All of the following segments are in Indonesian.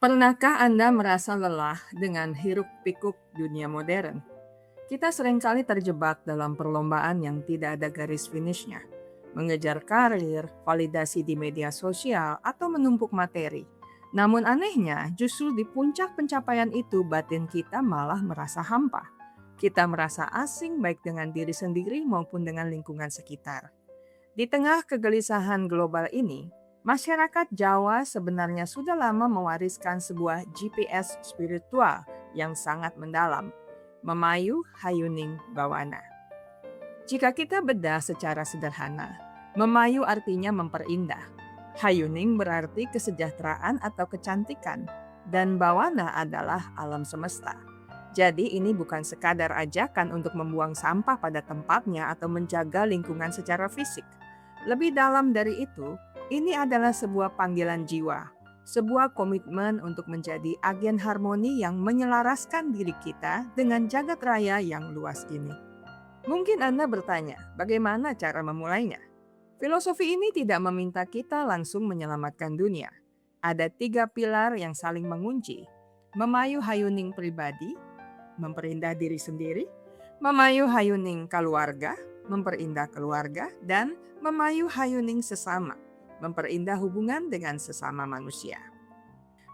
Pernahkah Anda merasa lelah dengan hiruk-pikuk dunia modern? Kita seringkali terjebak dalam perlombaan yang tidak ada garis finishnya, mengejar karir, validasi di media sosial, atau menumpuk materi. Namun anehnya, justru di puncak pencapaian itu batin kita malah merasa hampa. Kita merasa asing baik dengan diri sendiri maupun dengan lingkungan sekitar. Di tengah kegelisahan global ini, masyarakat Jawa sebenarnya sudah lama mewariskan sebuah GPS spiritual yang sangat mendalam, Memayu Hayuning Bawana. Jika kita bedah secara sederhana, Memayu artinya memperindah. Hayuning berarti kesejahteraan atau kecantikan, dan Bawana adalah alam semesta. Jadi ini bukan sekadar ajakan untuk membuang sampah pada tempatnya atau menjaga lingkungan secara fisik. Lebih dalam dari itu, ini adalah sebuah panggilan jiwa, sebuah komitmen untuk menjadi agen harmoni yang menyelaraskan diri kita dengan jagat raya yang luas ini. Mungkin Anda bertanya, bagaimana cara memulainya? Filosofi ini tidak meminta kita langsung menyelamatkan dunia. Ada 3 pilar yang saling mengunci. Memayu hayuning pribadi, memperindah diri sendiri, memayu hayuning keluarga, memperindah keluarga, dan memayu hayuning sesama, memperindah hubungan dengan sesama manusia.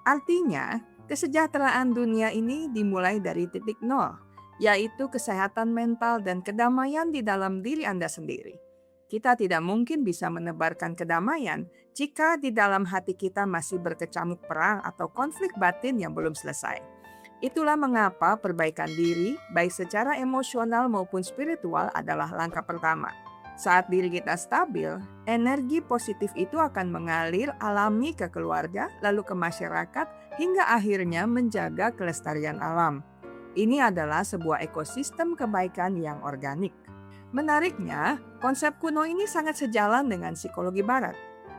Artinya, kesejahteraan dunia ini dimulai dari titik nol, yaitu kesehatan mental dan kedamaian di dalam diri Anda sendiri. Kita tidak mungkin bisa menebarkan kedamaian jika di dalam hati kita masih berkecamuk perang atau konflik batin yang belum selesai. Itulah mengapa perbaikan diri, baik secara emosional maupun spiritual, adalah langkah pertama. Saat diri kita stabil, energi positif itu akan mengalir alami ke keluarga, lalu ke masyarakat, hingga akhirnya menjaga kelestarian alam. Ini adalah sebuah ekosistem kebaikan yang organik. Menariknya, konsep kuno ini sangat sejalan dengan psikologi barat.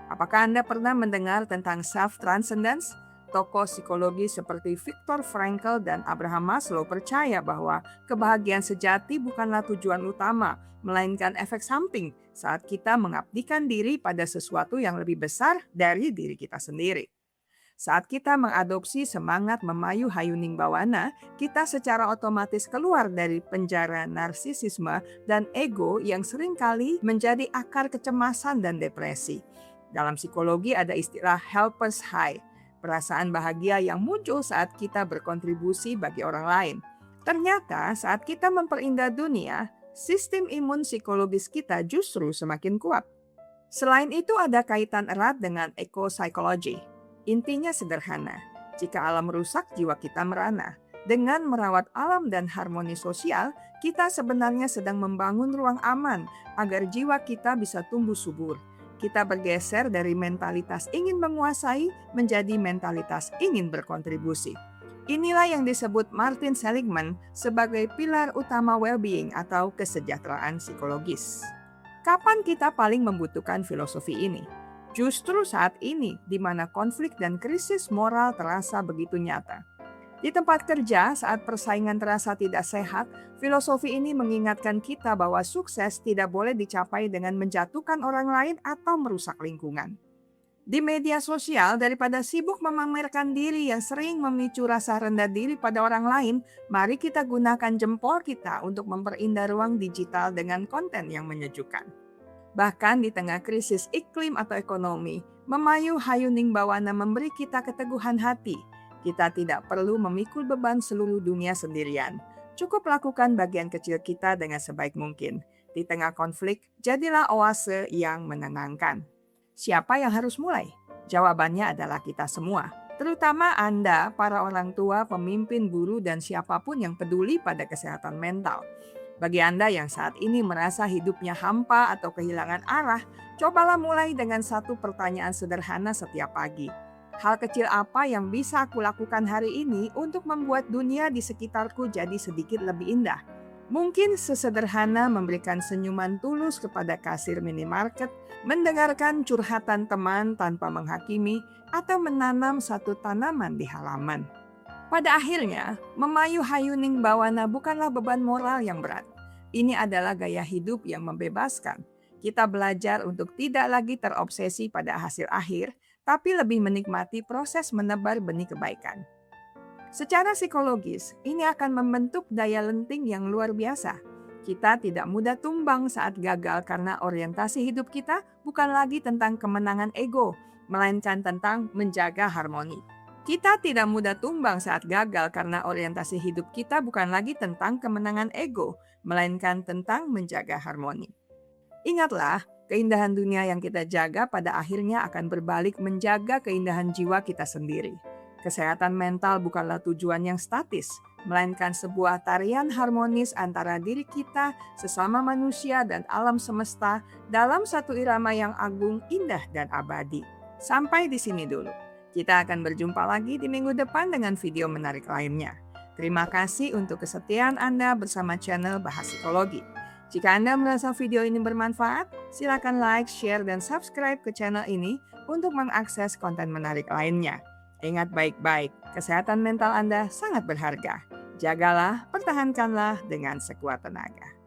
Apakah Anda pernah mendengar tentang self-transcendence? Tokoh psikologi seperti Viktor Frankl dan Abraham Maslow percaya bahwa kebahagiaan sejati bukanlah tujuan utama, melainkan efek samping saat kita mengabdikan diri pada sesuatu yang lebih besar dari diri kita sendiri. Saat kita mengadopsi semangat Memayu Hayuning Bawana, kita secara otomatis keluar dari penjara narsisisme dan ego yang seringkali menjadi akar kecemasan dan depresi. Dalam psikologi ada istilah helper's high, perasaan bahagia yang muncul saat kita berkontribusi bagi orang lain. Ternyata saat kita memperindah dunia, sistem imun psikologis kita justru semakin kuat. Selain itu ada kaitan erat dengan eco-psychology. Intinya sederhana, jika alam rusak jiwa kita merana. Dengan merawat alam dan harmoni sosial, kita sebenarnya sedang membangun ruang aman agar jiwa kita bisa tumbuh subur. Kita bergeser dari mentalitas ingin menguasai menjadi mentalitas ingin berkontribusi. Inilah yang disebut Martin Seligman sebagai pilar utama well-being atau kesejahteraan psikologis. Kapan kita paling membutuhkan filosofi ini? Justru saat ini, di mana konflik dan krisis moral terasa begitu nyata. Di tempat kerja, saat persaingan terasa tidak sehat, filosofi ini mengingatkan kita bahwa sukses tidak boleh dicapai dengan menjatuhkan orang lain atau merusak lingkungan. Di media sosial, daripada sibuk memamerkan diri yang sering memicu rasa rendah diri pada orang lain, mari kita gunakan jempol kita untuk memperindah ruang digital dengan konten yang menyejukkan. Bahkan di tengah krisis iklim atau ekonomi, Memayu Hayuning Bawana memberi kita keteguhan hati. Kita tidak perlu memikul beban seluruh dunia sendirian. Cukup lakukan bagian kecil kita dengan sebaik mungkin. Di tengah konflik, jadilah oase yang menenangkan. Siapa yang harus mulai? Jawabannya adalah kita semua. Terutama Anda, para orang tua, pemimpin, guru, dan siapapun yang peduli pada kesehatan mental. Bagi Anda yang saat ini merasa hidupnya hampa atau kehilangan arah, cobalah mulai dengan satu pertanyaan sederhana setiap pagi. Hal kecil apa yang bisa aku lakukan hari ini untuk membuat dunia di sekitarku jadi sedikit lebih indah? Mungkin sesederhana memberikan senyuman tulus kepada kasir minimarket, mendengarkan curhatan teman tanpa menghakimi, atau menanam satu tanaman di halaman. Pada akhirnya, Memayu Hayuning Bawana bukanlah beban moral yang berat. Ini adalah gaya hidup yang membebaskan. Kita belajar untuk tidak lagi terobsesi pada hasil akhir, tapi lebih menikmati proses menebar benih kebaikan. Secara psikologis, ini akan membentuk daya lenting yang luar biasa. Kita tidak mudah tumbang saat gagal karena orientasi hidup kita bukan lagi tentang kemenangan ego, melainkan tentang menjaga harmoni. Kita tidak mudah tumbang saat gagal karena orientasi hidup kita bukan lagi tentang kemenangan ego, melainkan tentang menjaga harmoni. Ingatlah, keindahan dunia yang kita jaga pada akhirnya akan berbalik menjaga keindahan jiwa kita sendiri. Kesehatan mental bukanlah tujuan yang statis, melainkan sebuah tarian harmonis antara diri kita, sesama manusia, dan alam semesta dalam satu irama yang agung, indah, dan abadi. Sampai di sini dulu. Kita akan berjumpa lagi di minggu depan dengan video menarik lainnya. Terima kasih untuk kesetiaan Anda bersama channel Bahas Psikologi. Jika Anda merasa video ini bermanfaat, silakan like, share, dan subscribe ke channel ini untuk mengakses konten menarik lainnya. Ingat baik-baik, kesehatan mental Anda sangat berharga. Jagalah, pertahankanlah dengan sekuat tenaga.